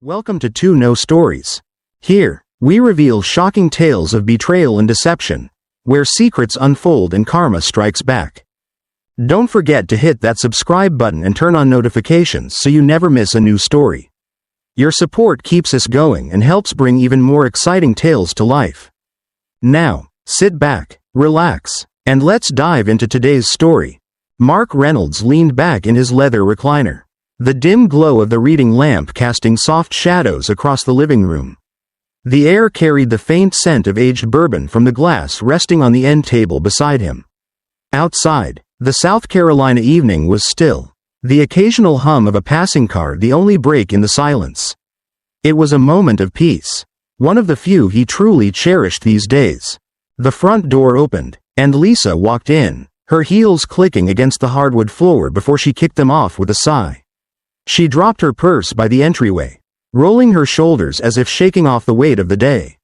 Welcome to Two No Stories. Here, we reveal shocking tales of betrayal and deception, where secrets unfold and karma strikes back. Don't forget to hit that subscribe button and turn on notifications so you never miss a new story. Your support keeps us going and helps bring even more exciting tales to life. Now, sit back, relax, and let's dive into today's story. Mark Reynolds leaned back in his leather recliner, the dim glow of the reading lamp casting soft shadows across the living room. The air carried the faint scent of aged bourbon from the glass resting on the end table beside him. Outside, the South Carolina evening was still, the occasional hum of a passing car the only break in the silence. It was a moment of peace, one of the few he truly cherished these days. The front door opened, and Lisa walked in, her heels clicking against the hardwood floor before she kicked them off with a sigh. She dropped her purse by the entryway, rolling her shoulders as if shaking off the weight of the day.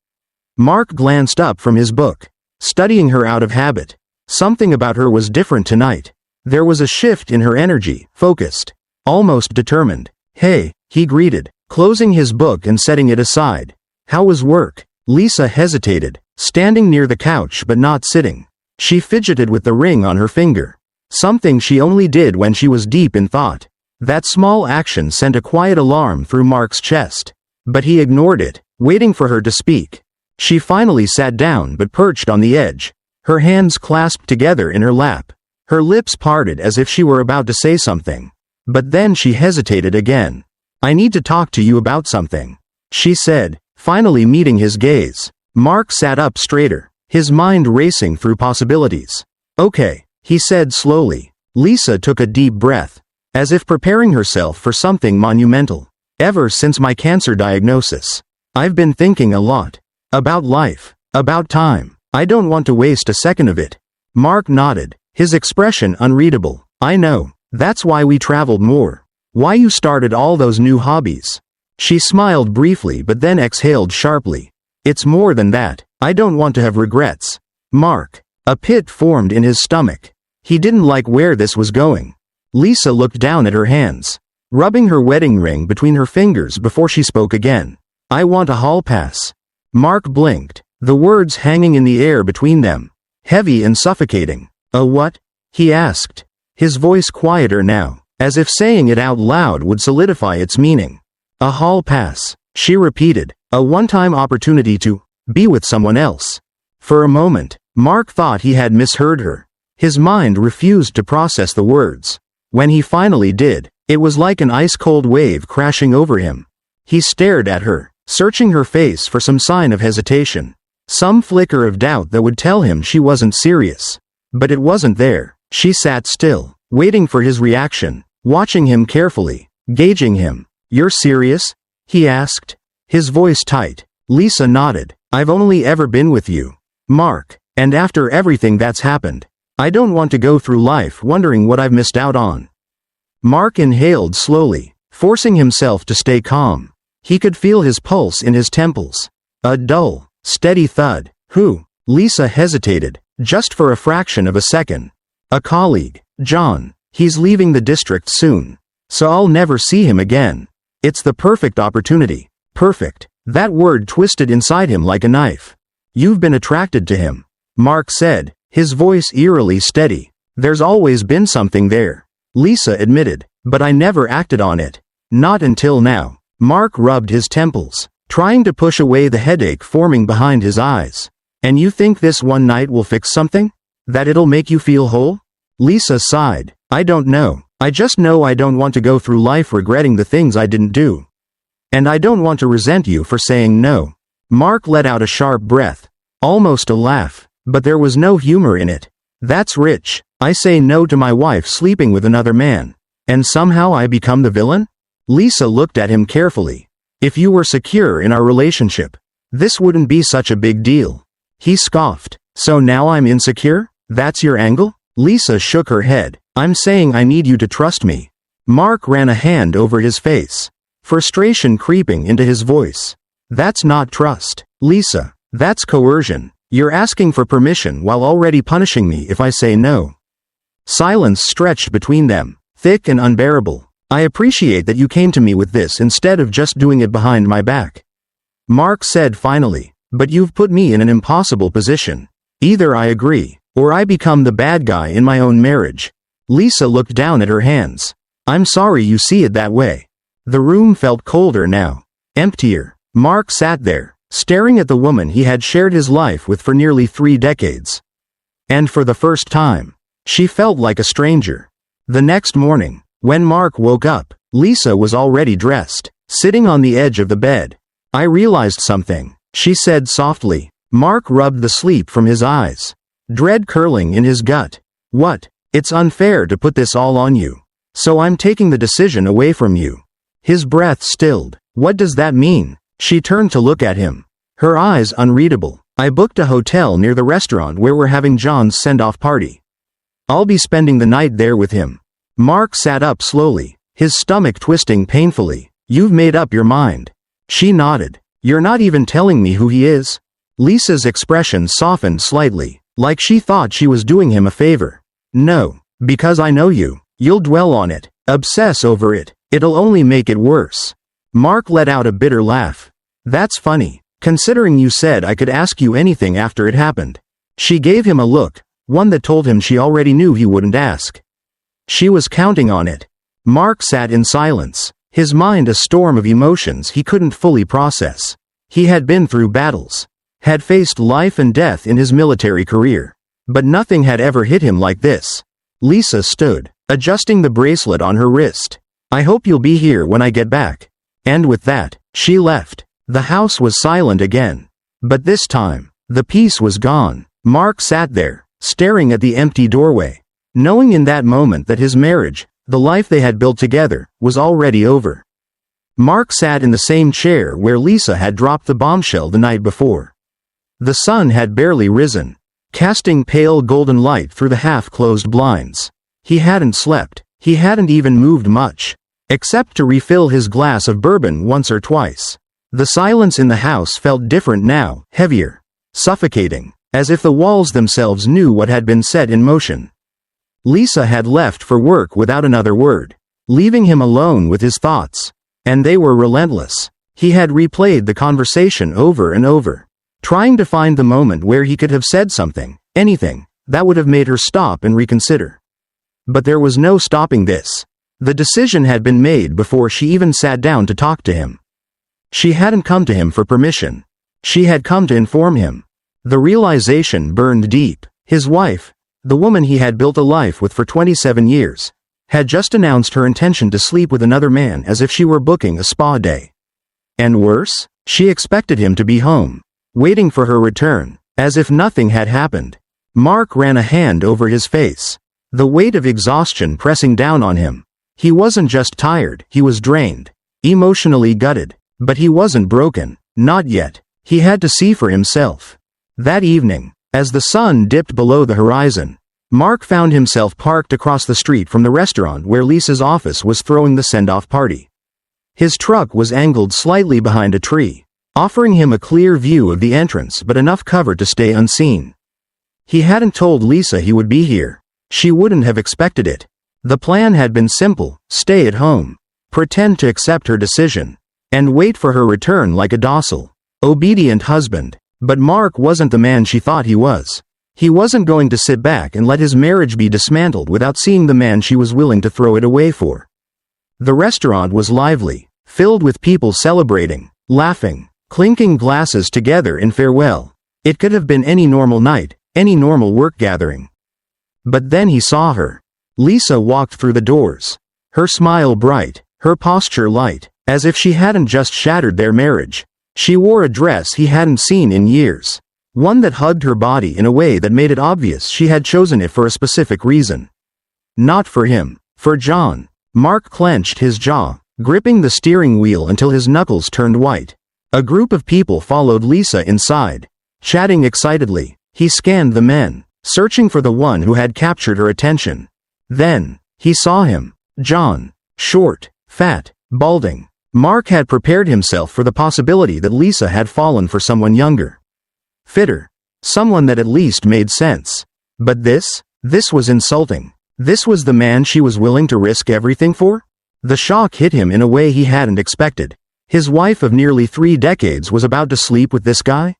Mark glanced up from his book, studying her out of habit. Something about her was different tonight. There was a shift in her energy, focused, almost determined. "Hey," he greeted, closing his book and setting it aside. "How was work?" Lisa hesitated, standing near the couch but not sitting. She fidgeted with the ring on her finger, something she only did when she was deep in thought. That small action sent a quiet alarm through Mark's chest, but he ignored it, waiting for her to speak. She finally sat down but perched on the edge, her hands clasped together in her lap. Her lips parted as if she were about to say something, but then she hesitated again. "I need to talk to you about something," she said, finally meeting his gaze. Mark sat up straighter, his mind racing through possibilities. "Okay," he said slowly. Lisa took a deep breath, as if preparing herself for something monumental. "Ever since my cancer diagnosis, I've been thinking a lot. About life, about time. I don't want to waste a second of it." Mark nodded, his expression unreadable. "I know. That's why we traveled more. Why you started all those new hobbies." She smiled briefly but then exhaled sharply. "It's more than that. I don't want to have regrets." Mark. A pit formed in his stomach. He didn't like where this was going. Lisa looked down at her hands, rubbing her wedding ring between her fingers before she spoke again. "I want a hall pass." Mark blinked, the words hanging in the air between them, heavy and suffocating. "A what?" he asked, his voice quieter now, as if saying it out loud would solidify its meaning. "A hall pass," she repeated, "a one-time opportunity to be with someone else." For a moment, Mark thought he had misheard her. His mind refused to process the words. When he finally did, it was like an ice-cold wave crashing over him. He stared at her, searching her face for some sign of hesitation, some flicker of doubt that would tell him she wasn't serious. But it wasn't there. She sat still, waiting for his reaction, watching him carefully, gauging him. "You're serious?" he asked, his voice tight. Lisa nodded. "I've only ever been with you, Mark, and after everything that's happened, I don't want to go through life wondering what I've missed out on." Mark inhaled slowly, forcing himself to stay calm. He could feel his pulse in his temples. A dull, steady thud. "Who?" Lisa hesitated, just for a fraction of a second. "A colleague, John. He's leaving the district soon, so I'll never see him again. It's the perfect opportunity." Perfect. That word twisted inside him like a knife. "You've been attracted to him," Mark said, his voice eerily steady. "There's always been something there," Lisa admitted, "but I never acted on it. Not until now." Mark rubbed his temples, trying to push away the headache forming behind his eyes. "And you think this one night will fix something? That it'll make you feel whole?" Lisa sighed. "I don't know. I just know I don't want to go through life regretting the things I didn't do. And I don't want to resent you for saying no." Mark let out a sharp breath, almost a laugh, but there was no humor in it. "That's rich. I say no to my wife sleeping with another man, and somehow I become the villain?" Lisa looked at him carefully. "If you were secure in our relationship, this wouldn't be such a big deal." He scoffed. "So now I'm insecure? That's your angle?" Lisa shook her head. "I'm saying I need you to trust me." Mark ran a hand over his face, frustration creeping into his voice. "That's not trust, Lisa. That's coercion. You're asking for permission while already punishing me if I say no." Silence stretched between them, thick and unbearable. I appreciate that you came to me with this instead of just doing it behind my back. Mark said finally, but you've put me in an impossible position. Either I agree, or I become the bad guy in my own marriage. Lisa looked down at her hands. I'm sorry you see it that way. The room felt colder now. Emptier. Mark sat there, staring at the woman he had shared his life with for nearly 3 decades. And for the first time, she felt like a stranger. The next morning, when Mark woke up, Lisa was already dressed, sitting on the edge of the bed. I realized something, she said softly. Mark rubbed the sleep from his eyes, dread curling in his gut. What? It's unfair to put this all on you. So I'm taking the decision away from you. His breath stilled. What does that mean? She turned to look at him, her eyes unreadable. I booked a hotel near the restaurant where we're having John's send-off party. I'll be spending the night there with him. Mark sat up slowly, his stomach twisting painfully. You've made up your mind. She nodded. You're not even telling me who he is? Lisa's expression softened slightly, like she thought she was doing him a favor. No, because I know you. You'll dwell on it, obsess over it. It'll only make it worse. Mark let out a bitter laugh. That's funny, considering you said I could ask you anything after it happened. She gave him a look, one that told him she already knew he wouldn't ask. She was counting on it. Mark sat in silence, his mind a storm of emotions he couldn't fully process. He had been through battles, had faced life and death in his military career, but nothing had ever hit him like this. Lisa stood, adjusting the bracelet on her wrist. I hope you'll be here when I get back. And with that, she left. The house was silent again. But this time, the peace was gone. Mark sat there, staring at the empty doorway, knowing in that moment that his marriage, the life they had built together, was already over. Mark sat in the same chair where Lisa had dropped the bombshell the night before. The sun had barely risen, casting pale golden light through the half-closed blinds. He hadn't slept. He hadn't even moved much, except to refill his glass of bourbon once or twice. The silence in the house felt different now, heavier, suffocating, as if the walls themselves knew what had been set in motion. Lisa had left for work without another word, leaving him alone with his thoughts. And they were relentless. He had replayed the conversation over and over, trying to find the moment where he could have said something, anything, that would have made her stop and reconsider. But there was no stopping this. The decision had been made before she even sat down to talk to him. She hadn't come to him for permission. She had come to inform him. The realization burned deep. His wife, the woman he had built a life with for 27 years, had just announced her intention to sleep with another man as if she were booking a spa day. And worse, she expected him to be home, waiting for her return, as if nothing had happened. Mark ran a hand over his face, the weight of exhaustion pressing down on him. He wasn't just tired, he was drained, emotionally gutted, but he wasn't broken, not yet. He had to see for himself. That evening, as the sun dipped below the horizon, Mark found himself parked across the street from the restaurant where Lisa's office was throwing the send-off party. His truck was angled slightly behind a tree, offering him a clear view of the entrance but enough cover to stay unseen. He hadn't told Lisa he would be here. She wouldn't have expected it. The plan had been simple: stay at home, pretend to accept her decision, and wait for her return like a docile, obedient husband. But Mark wasn't the man she thought he was. He wasn't going to sit back and let his marriage be dismantled without seeing the man she was willing to throw it away for. The restaurant was lively, filled with people celebrating, laughing, clinking glasses together in farewell. It could have been any normal night, any normal work gathering. But then he saw her. Lisa walked through the doors, her smile bright, her posture light, as if she hadn't just shattered their marriage. She wore a dress he hadn't seen in years, one that hugged her body in a way that made it obvious she had chosen it for a specific reason. Not for him, for John. Mark clenched his jaw, gripping the steering wheel until his knuckles turned white. A group of people followed Lisa inside, chatting excitedly. He scanned the men, searching for the one who had captured her attention. Then, he saw him. John. Short, fat, balding. Mark had prepared himself for the possibility that Lisa had fallen for someone younger, fitter, someone that at least made sense. But this was insulting. This was the man she was willing to risk everything for? The shock hit him in a way he hadn't expected. His wife of nearly 3 decades was about to sleep with this guy?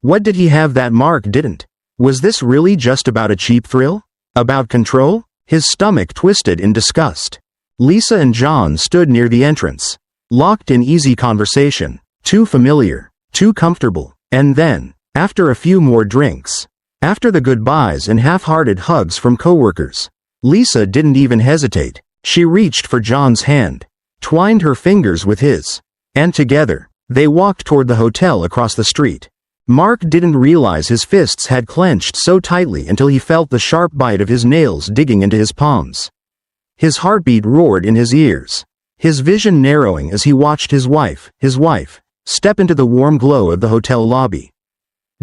What did he have that Mark didn't? Was this really just about a cheap thrill? About control? His stomach twisted in disgust. Lisa and John stood near the entrance, locked in easy conversation, too familiar, too comfortable. And then, after a few more drinks, after the goodbyes and half-hearted hugs from coworkers, Lisa didn't even hesitate. She reached for John's hand, twined her fingers with his, and together, they walked toward the hotel across the street. Mark didn't realize his fists had clenched so tightly until he felt the sharp bite of his nails digging into his palms. His heartbeat roared in his ears, his vision narrowing as he watched his wife, step into the warm glow of the hotel lobby,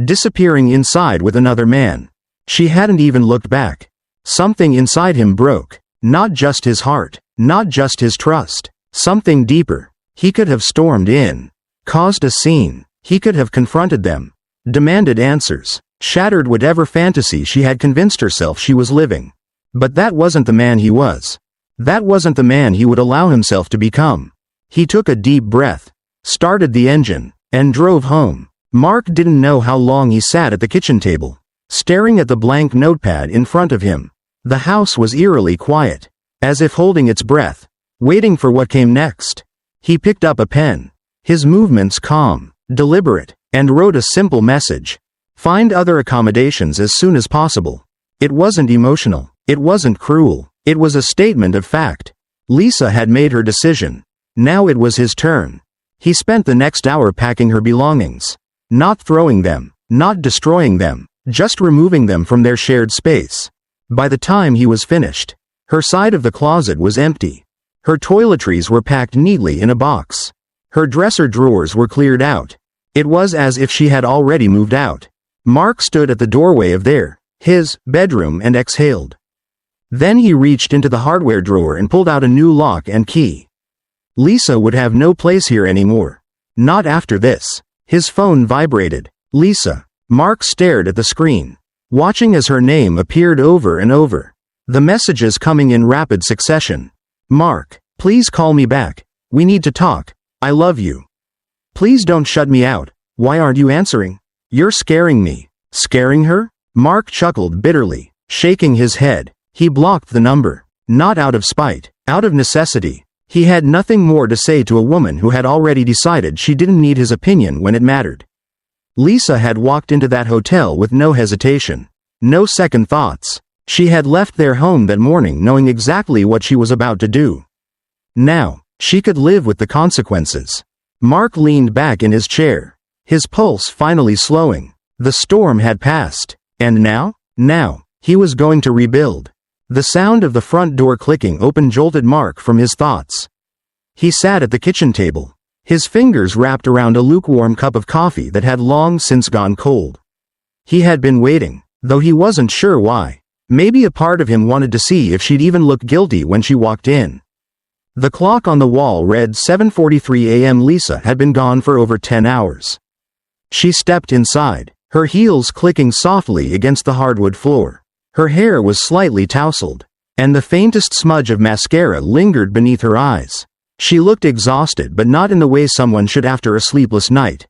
disappearing inside with another man. She hadn't even looked back. Something inside him broke, not just his heart, not just his trust, something deeper. He could have stormed in, caused a scene. He could have confronted them, demanded answers, shattered whatever fantasy she had convinced herself she was living. But that wasn't the man he was. That wasn't the man he would allow himself to become. He took a deep breath, started the engine, and drove home. Mark didn't know how long he sat at the kitchen table, staring at the blank notepad in front of him. The house was eerily quiet, as if holding its breath, waiting for what came next. He picked up a pen, his movements calm, deliberate, and wrote a simple message. Find other accommodations as soon as possible. It wasn't emotional. It wasn't cruel. It was a statement of fact. Lisa had made her decision. Now it was his turn. He spent the next hour packing her belongings. Not throwing them, not destroying them, just removing them from their shared space. By the time he was finished, her side of the closet was empty. Her toiletries were packed neatly in a box. Her dresser drawers were cleared out. It was as if she had already moved out. Mark stood at the doorway of his bedroom and exhaled. Then he reached into the hardware drawer and pulled out a new lock and key. Lisa would have no place here anymore. Not after this. His phone vibrated. Lisa. Mark stared at the screen, watching as her name appeared over and over. The messages coming in rapid succession. Mark, please call me back. We need to talk. I love you. Please don't shut me out. Why aren't you answering? You're scaring me. Scaring her? Mark chuckled bitterly, shaking his head. He blocked the number. Not out of spite, out of necessity. He had nothing more to say to a woman who had already decided she didn't need his opinion when it mattered. Lisa had walked into that hotel with no hesitation, no second thoughts. She had left their home that morning knowing exactly what she was about to do. Now, she could live with the consequences. Mark leaned back in his chair, his pulse finally slowing. The storm had passed. And now? Now, he was going to rebuild. The sound of the front door clicking open jolted Mark from his thoughts. He sat at the kitchen table, his fingers wrapped around a lukewarm cup of coffee that had long since gone cold. He had been waiting, though he wasn't sure why. Maybe a part of him wanted to see if she'd even look guilty when she walked in. The clock on the wall read 7:43 a.m. Lisa had been gone for over 10 hours. She stepped inside, her heels clicking softly against the hardwood floor. Her hair was slightly tousled, and the faintest smudge of mascara lingered beneath her eyes. She looked exhausted, but not in the way someone should after a sleepless night.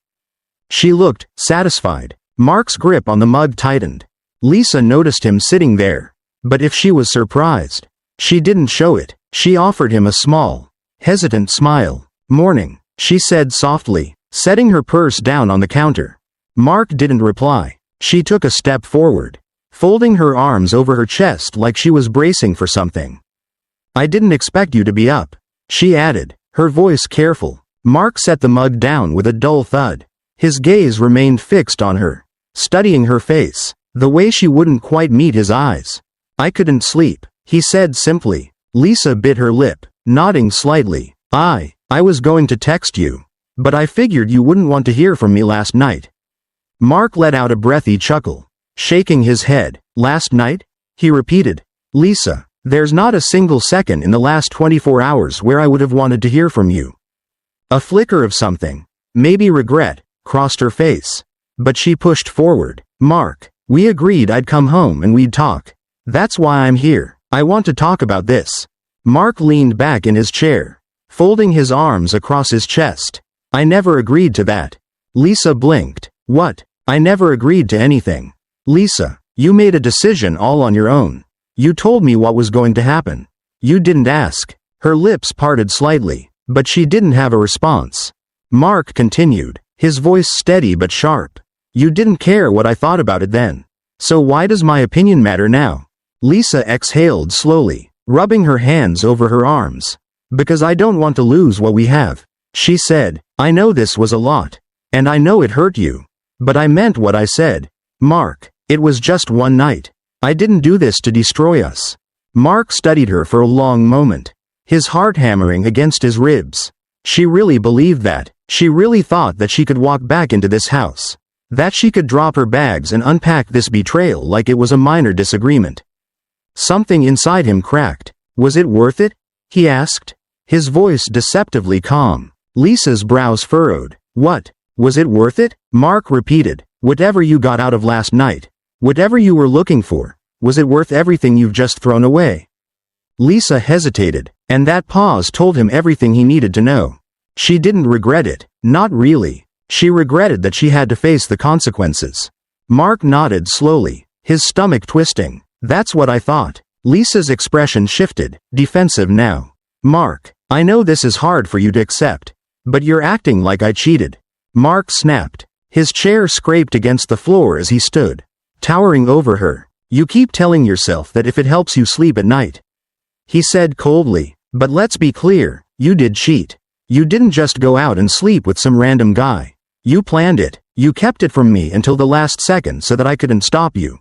She looked satisfied. Mark's grip on the mug tightened. Lisa noticed him sitting there, but if she was surprised, she didn't show it. She offered him a small, hesitant smile. "Morning," she said softly, setting her purse down on the counter. Mark didn't reply. She took a step forward, folding her arms over her chest like she was bracing for something. "I didn't expect you to be up," she added, her voice careful. Mark set the mug down with a dull thud. His gaze remained fixed on her, studying her face, the way she wouldn't quite meet his eyes. "I couldn't sleep," he said simply. Lisa bit her lip, nodding slightly. I was going to text you, but I figured you wouldn't want to hear from me last night." Mark let out a breathy chuckle, shaking his head. "Last night?" he repeated. "Lisa, there's not a single second in the last 24 hours where I would have wanted to hear from you." A flicker of something, maybe regret, crossed her face. But she pushed forward. "Mark, we agreed I'd come home and we'd talk. That's why I'm here. I want to talk about this." Mark leaned back in his chair, folding his arms across his chest. I never agreed to that. Lisa blinked. What? I never agreed to anything. Lisa, you made a decision all on your own. You told me what was going to happen. You didn't ask. Her lips parted slightly, but she didn't have a response. Mark continued, his voice steady but sharp. You didn't care what I thought about it then. So why does my opinion matter now? Lisa exhaled slowly, rubbing her hands over her arms. Because I don't want to lose what we have, she said. I know this was a lot. And I know it hurt you. But I meant what I said. Mark, it was just one night. I didn't do this to destroy us. Mark studied her for a long moment, his heart hammering against his ribs. She really believed that. She really thought that she could walk back into this house. That she could drop her bags and unpack this betrayal like it was a minor disagreement. Something inside him cracked. Was it worth it? He asked, his voice deceptively calm. Lisa's brows furrowed. What? Was it worth it? Mark repeated. Whatever you got out of last night. Whatever you were looking for. Was it worth everything you've just thrown away? Lisa hesitated, and that pause told him everything he needed to know. She didn't regret it. Not really. She regretted that she had to face the consequences. Mark nodded slowly, his stomach twisting. That's what I thought. Lisa's expression shifted, defensive now. Mark, I know this is hard for you to accept. But you're acting like I cheated. Mark snapped. His chair scraped against the floor as he stood, towering over her. You keep telling yourself that if it helps you sleep at night. He said coldly, but let's be clear, you did cheat. You didn't just go out and sleep with some random guy. You planned it. You kept it from me until the last second so that I couldn't stop you.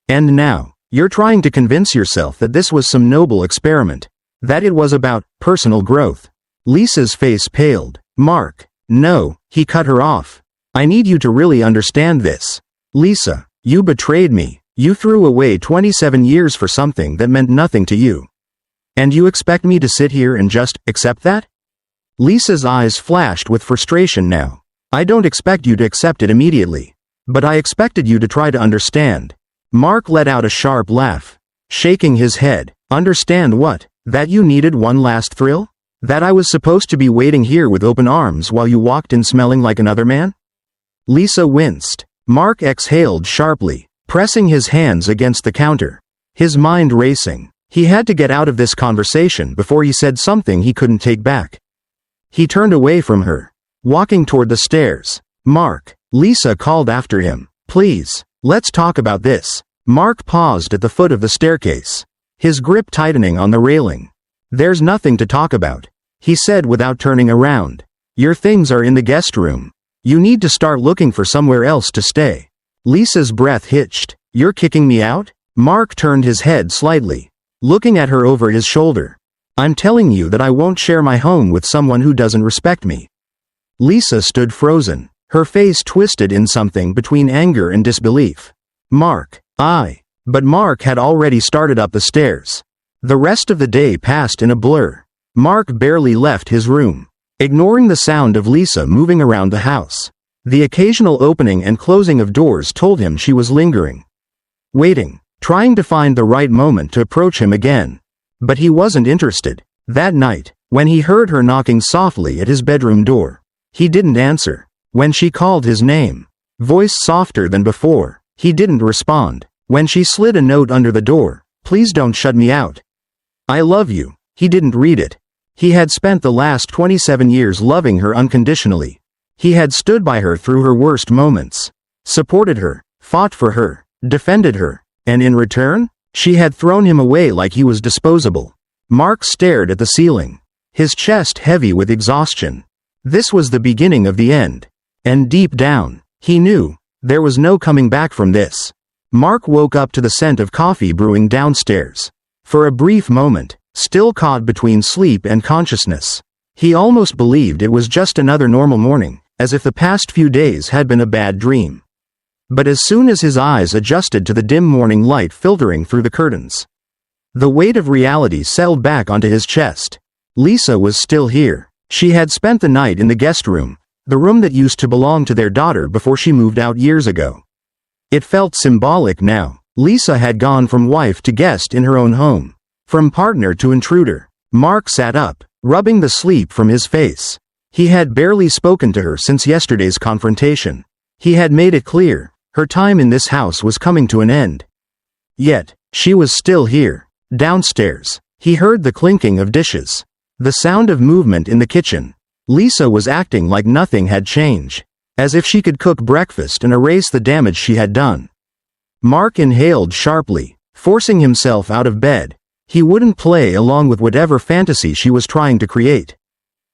And now, you're trying to convince yourself that this was some noble experiment. That it was about personal growth. Lisa's face paled. Mark, no, he cut her off. I need you to really understand this. Lisa, you betrayed me. You threw away 27 years for something that meant nothing to you. And you expect me to sit here and just accept that? Lisa's eyes flashed with frustration now. I don't expect you to accept it immediately. But I expected you to try to understand. Mark let out a sharp laugh, shaking his head. Understand what? That you needed one last thrill? That I was supposed to be waiting here with open arms while you walked in smelling like another man? Lisa winced. Mark exhaled sharply, pressing his hands against the counter, his mind racing. He had to get out of this conversation before he said something he couldn't take back. He turned away from her, walking toward the stairs. Mark, Lisa called after him. Please, let's talk about this. Mark paused at the foot of the staircase, his grip tightening on the railing. There's nothing to talk about, he said without turning around. Your things are in the guest room. You need to start looking for somewhere else to stay. Lisa's breath hitched. You're kicking me out? Mark turned his head slightly, looking at her over his shoulder. I'm telling you that I won't share my home with someone who doesn't respect me. Lisa stood frozen, her face twisted in something between anger and disbelief. Mark, But Mark had already started up the stairs. The rest of the day passed in a blur. Mark barely left his room, ignoring the sound of Lisa moving around the house. The occasional opening and closing of doors told him she was lingering, waiting, trying to find the right moment to approach him again. But he wasn't interested. That night, when he heard her knocking softly at his bedroom door, he didn't answer. When she called his name, voice softer than before, he didn't respond. When she slid a note under the door, please don't shut me out. I love you. He didn't read it. He had spent the last 27 years loving her unconditionally. He had stood by her through her worst moments, supported her, fought for her, defended her, and in return, she had thrown him away like he was disposable. Mark stared at the ceiling, his chest heavy with exhaustion. This was the beginning of the end. And deep down, he knew, there was no coming back from this. Mark woke up to the scent of coffee brewing downstairs. For a brief moment, still caught between sleep and consciousness, he almost believed it was just another normal morning, as if the past few days had been a bad dream. But as soon as his eyes adjusted to the dim morning light filtering through the curtains, the weight of reality settled back onto his chest. Lisa was still here. She had spent the night in the guest room, the room that used to belong to their daughter before she moved out years ago. It felt symbolic now. Lisa had gone from wife to guest in her own home, from partner to intruder. Mark sat up, rubbing the sleep from his face. He had barely spoken to her since yesterday's confrontation. He had made it clear, her time in this house was coming to an end. Yet, she was still here. Downstairs, he heard the clinking of dishes. The sound of movement in the kitchen. Lisa was acting like nothing had changed, as if she could cook breakfast and erase the damage she had done. Mark inhaled sharply, forcing himself out of bed. He wouldn't play along with whatever fantasy she was trying to create.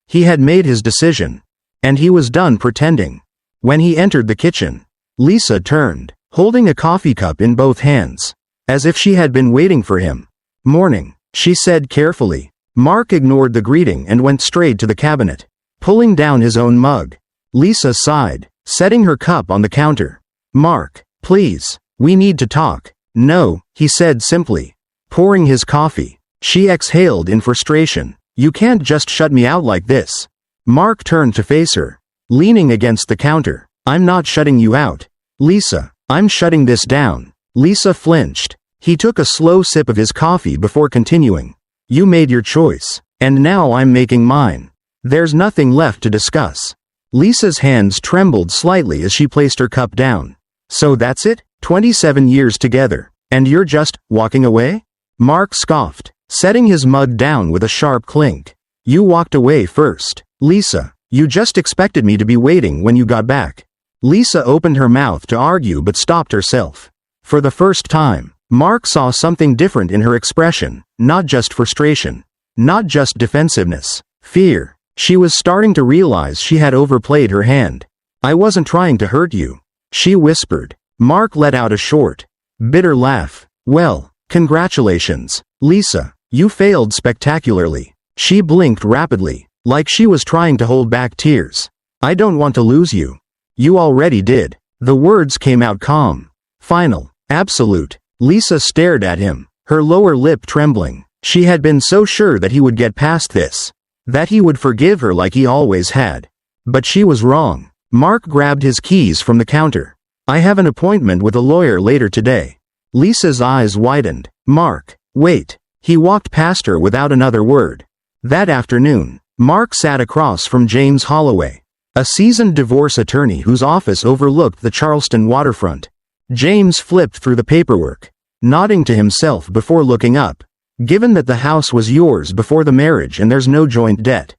He had made his decision, and he was done pretending. When he entered the kitchen, Lisa turned, holding a coffee cup in both hands, as if she had been waiting for him. "Morning," she said carefully. Mark ignored the greeting and went straight to the cabinet, pulling down his own mug. Lisa sighed, setting her cup on the counter. "Mark, please, we need to talk." "No," he said simply, pouring his coffee. She exhaled in frustration. "You can't just shut me out like this." Mark turned to face her, leaning against the counter. "I'm not shutting you out, Lisa. I'm shutting this down." Lisa flinched. He took a slow sip of his coffee before continuing. "You made your choice, and now I'm making mine. There's nothing left to discuss." Lisa's hands trembled slightly as she placed her cup down. "So that's it? 27 years together, and you're just walking away?" Mark scoffed, setting his mug down with a sharp clink. "You walked away first, Lisa. You just expected me to be waiting when you got back." Lisa opened her mouth to argue but stopped herself. For the first time, Mark saw something different in her expression, not just frustration, not just defensiveness, fear. She was starting to realize she had overplayed her hand. "I wasn't trying to hurt you," she whispered. Mark let out a short, bitter laugh. "Well, congratulations, Lisa. You failed spectacularly." She blinked rapidly, like she was trying to hold back tears. "I don't want to lose you." "You already did." The words came out calm, final, absolute. Lisa stared at him, her lower lip trembling. She had been so sure that he would get past this, that he would forgive her like he always had. But she was wrong. Mark grabbed his keys from the counter. "I have an appointment with a lawyer later today." Lisa's eyes widened. "Mark, wait." He walked past her without another word. That afternoon, Mark sat across from James Holloway, a seasoned divorce attorney whose office overlooked the Charleston waterfront. James flipped through the paperwork, nodding to himself before looking up. "Given that the house was yours before the marriage and there's no joint debt,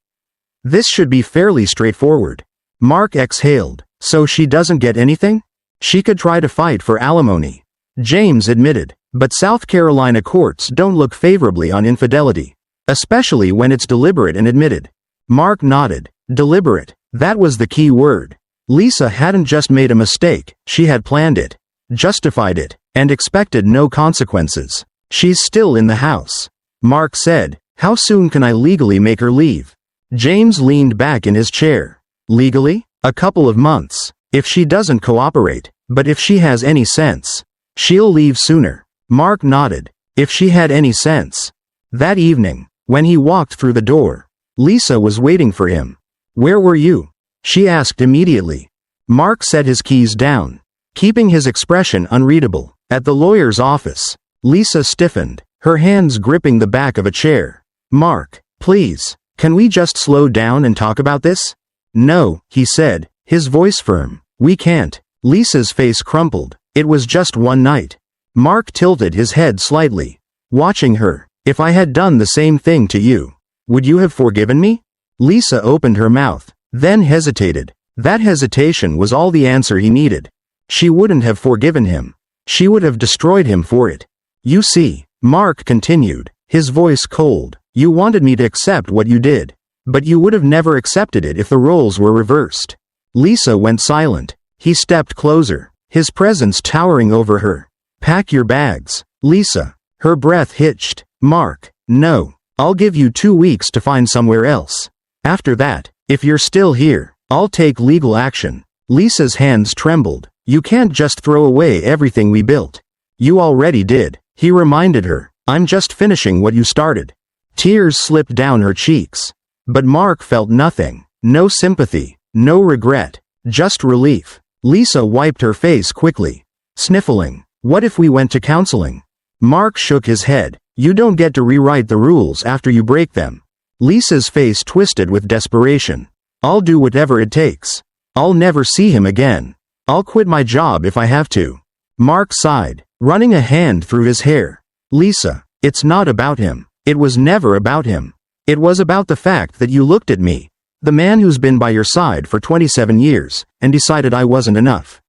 this should be fairly straightforward." Mark exhaled. "So she doesn't get anything?" "She could try to fight for alimony," James admitted, "but South Carolina courts don't look favorably on infidelity, especially when it's deliberate and admitted." Mark nodded. Deliberate. That was the key word. Lisa hadn't just made a mistake, she had planned it, justified it, and expected no consequences. "She's still in the house," Mark said. "How soon can I legally make her leave?" James leaned back in his chair. "Legally? A couple of months, if she doesn't cooperate, but if she has any sense, she'll leave sooner." Mark nodded. If she had any sense. That evening, when he walked through the door, Lisa was waiting for him. "Where were you?" she asked immediately. Mark set his keys down, keeping his expression unreadable. "At the lawyer's office." Lisa stiffened, her hands gripping the back of a chair. "Mark, please, can we just slow down and talk about this?" "No," he said, his voice firm. "We can't." Lisa's face crumpled. "It was just one night." Mark tilted his head slightly, watching her. "If I had done the same thing to you, would you have forgiven me?" Lisa opened her mouth, then hesitated. That hesitation was all the answer he needed. She wouldn't have forgiven him. She would have destroyed him for it. "You see," Mark continued, his voice cold, "you wanted me to accept what you did. But you would have never accepted it if the roles were reversed." Lisa went silent. He stepped closer, his presence towering over her. "Pack your bags, Lisa." Her breath hitched. "Mark, no. I'll give you 2 weeks to find somewhere else. After that, if you're still here, I'll take legal action." Lisa's hands trembled. "You can't just throw away everything we built." "You already did," he reminded her. "I'm just finishing what you started." Tears slipped down her cheeks. But Mark felt nothing. No sympathy, no regret, just relief. Lisa wiped her face quickly, sniffling. "What if we went to counseling?" Mark shook his head. You don't get to rewrite the rules after you break them. Lisa's face twisted with desperation. I'll do whatever it takes. I'll never see him again. I'll quit my job if I have to. Mark sighed, running a hand through his hair. Lisa, it's not about him. It was never about him. It was about the fact that you looked at me, the man who's been by your side for 27 years, and decided I wasn't enough.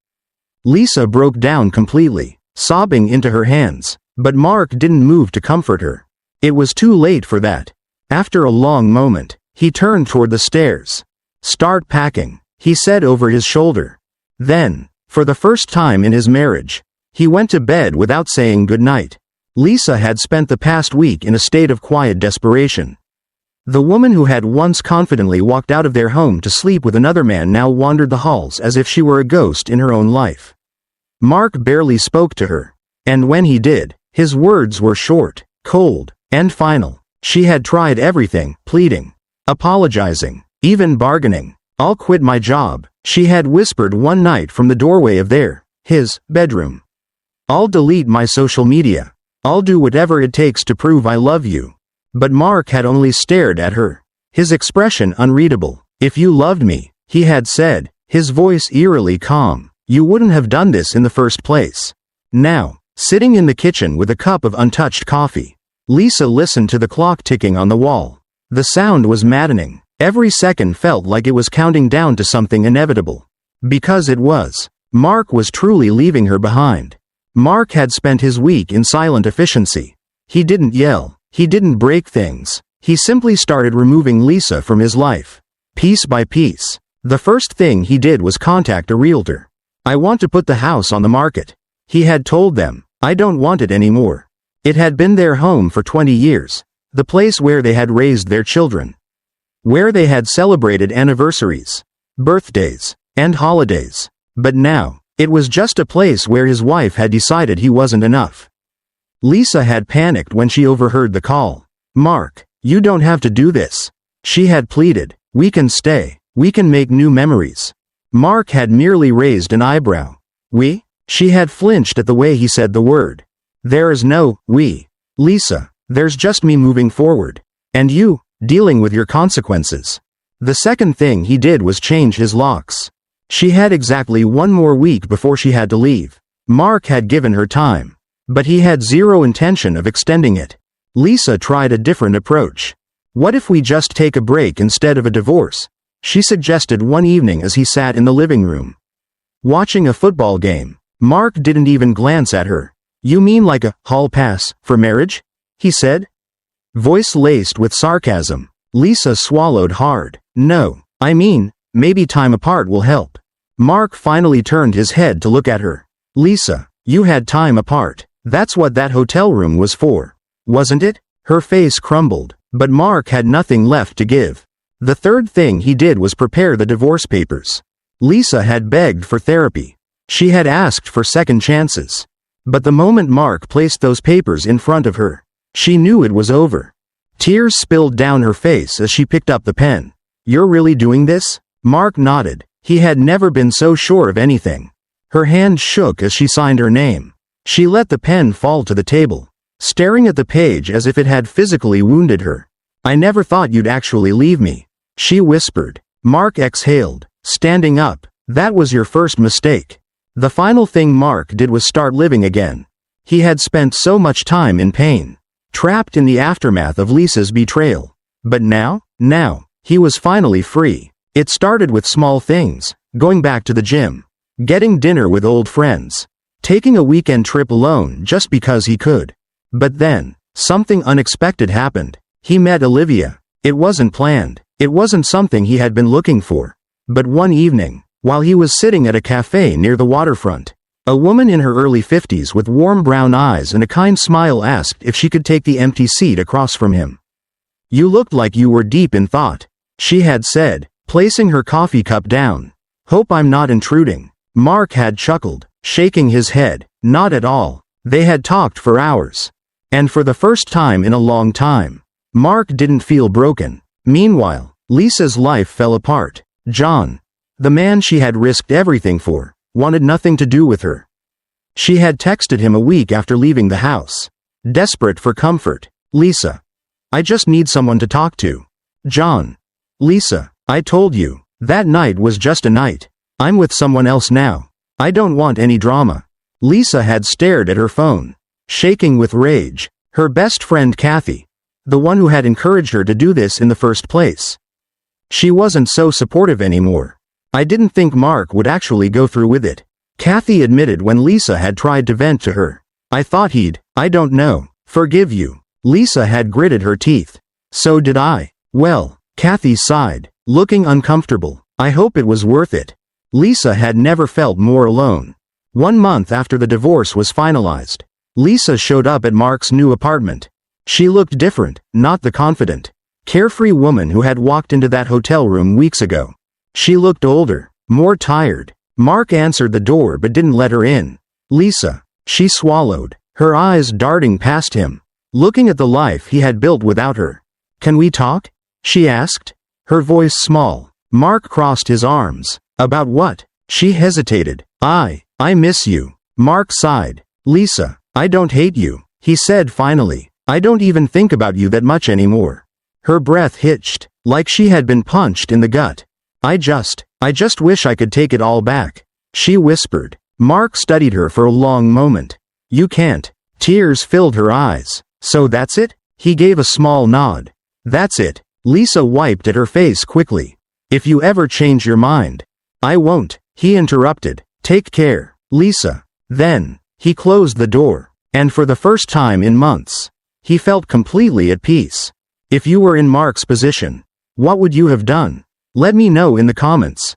Lisa broke down completely, sobbing into her hands, but Mark didn't move to comfort her. It was too late for that. After a long moment, he turned toward the stairs. Start packing, he said over his shoulder. Then, for the first time in his marriage, he went to bed without saying goodnight. Lisa had spent the past week in a state of quiet desperation. The woman who had once confidently walked out of their home to sleep with another man now wandered the halls as if she were a ghost in her own life. Mark barely spoke to her, and when he did, his words were short, cold, and final. She had tried everything, pleading, apologizing, even bargaining. I'll quit my job, she had whispered one night from the doorway of his bedroom. I'll delete my social media. I'll do whatever it takes to prove I love you. But Mark had only stared at her, his expression unreadable. If you loved me, he had said, his voice eerily calm, you wouldn't have done this in the first place. Now, sitting in the kitchen with a cup of untouched coffee, Lisa listened to the clock ticking on the wall. The sound was maddening. Every second felt like it was counting down to something inevitable. Because it was. Mark was truly leaving her behind. Mark had spent his week in silent efficiency. He didn't yell. He didn't break things. He simply started removing Lisa from his life. Piece by piece. The first thing he did was contact a realtor. I want to put the house on the market. He had told them, I don't want it anymore. It had been their home for 20 years, the place where they had raised their children, where they had celebrated anniversaries, birthdays, and holidays. But now, it was just a place where his wife had decided he wasn't enough. Lisa had panicked when she overheard the call. Mark, you don't have to do this. She had pleaded, we can stay, we can make new memories. Mark had merely raised an eyebrow. We? She had flinched at the way he said the word. There is no we. Lisa, there's just me moving forward. And you, dealing with your consequences. The second thing he did was change his locks. She had exactly one more week before she had to leave. Mark had given her time, but he had zero intention of extending it. Lisa tried a different approach. What if we just take a break instead of a divorce? She suggested one evening as he sat in the living room, watching a football game. Mark didn't even glance at her. You mean like a hall pass for marriage? He said, voice laced with sarcasm. Lisa swallowed hard. No, I mean, maybe time apart will help. Mark finally turned his head to look at her. Lisa, you had time apart. That's what that hotel room was for, wasn't it? Her face crumbled, but Mark had nothing left to give. The third thing he did was prepare the divorce papers. Lisa had begged for therapy. She had asked for second chances. But the moment Mark placed those papers in front of her, she knew it was over. Tears spilled down her face as she picked up the pen. You're really doing this? Mark nodded. He had never been so sure of anything. Her hand shook as she signed her name. She let the pen fall to the table, staring at the page as if it had physically wounded her. I never thought you'd actually leave me, she whispered. Mark exhaled, standing up. That was your first mistake. The final thing Mark did was start living again. He had spent so much time in pain, trapped in the aftermath of Lisa's betrayal. But now, he was finally free. It started with small things, going back to the gym, getting dinner with old friends, taking a weekend trip alone just because he could. But then, something unexpected happened. He met Olivia. It wasn't planned. It wasn't something he had been looking for. But one evening, while he was sitting at a cafe near the waterfront, a woman in her early 50s with warm brown eyes and a kind smile asked if she could take the empty seat across from him. You looked like you were deep in thought, she had said, placing her coffee cup down. Hope I'm not intruding. Mark had chuckled, shaking his head. Not at all. They had talked for hours. And for the first time in a long time, Mark didn't feel broken. Meanwhile, Lisa's life fell apart. John, the man she had risked everything for, wanted nothing to do with her. She had texted him a week after leaving the house. desperate for comfort. Lisa. I just need someone to talk to. John. Lisa, I told you, that night was just a night. I'm with someone else now. I don't want any drama. Lisa had stared at her phone, shaking with rage. Her best friend Kathy, the one who had encouraged her to do this in the first place. She wasn't so supportive anymore. I didn't think Mark would actually go through with it, Kathy admitted when Lisa had tried to vent to her. I thought he'd, I don't know, forgive you. Lisa had gritted her teeth. So did I. Well, Kathy sighed, looking uncomfortable. I hope it was worth it. Lisa had never felt more alone. 1 month after the divorce was finalized, Lisa showed up at Mark's new apartment. She looked different, not the confident, carefree woman who had walked into that hotel room weeks ago. She looked older, more tired. Mark answered the door but didn't let her in. Lisa, she swallowed, her eyes darting past him, looking at the life he had built without her. Can we talk? She asked, her voice small. Mark crossed his arms. About what? She hesitated. I miss you. Mark sighed. Lisa, I don't hate you, he said finally. I don't even think about you that much anymore. Her breath hitched, like she had been punched in the gut. I just wish I could take it all back, she whispered. Mark studied her for a long moment. You can't. Tears filled her eyes. So that's it? He gave a small nod. That's it. Lisa wiped at her face quickly. If you ever change your mind. I won't, he interrupted. Take care, Lisa. Then, he closed the door, and for the first time in months, he felt completely at peace. If you were in Mark's position, what would you have done? Let me know in the comments.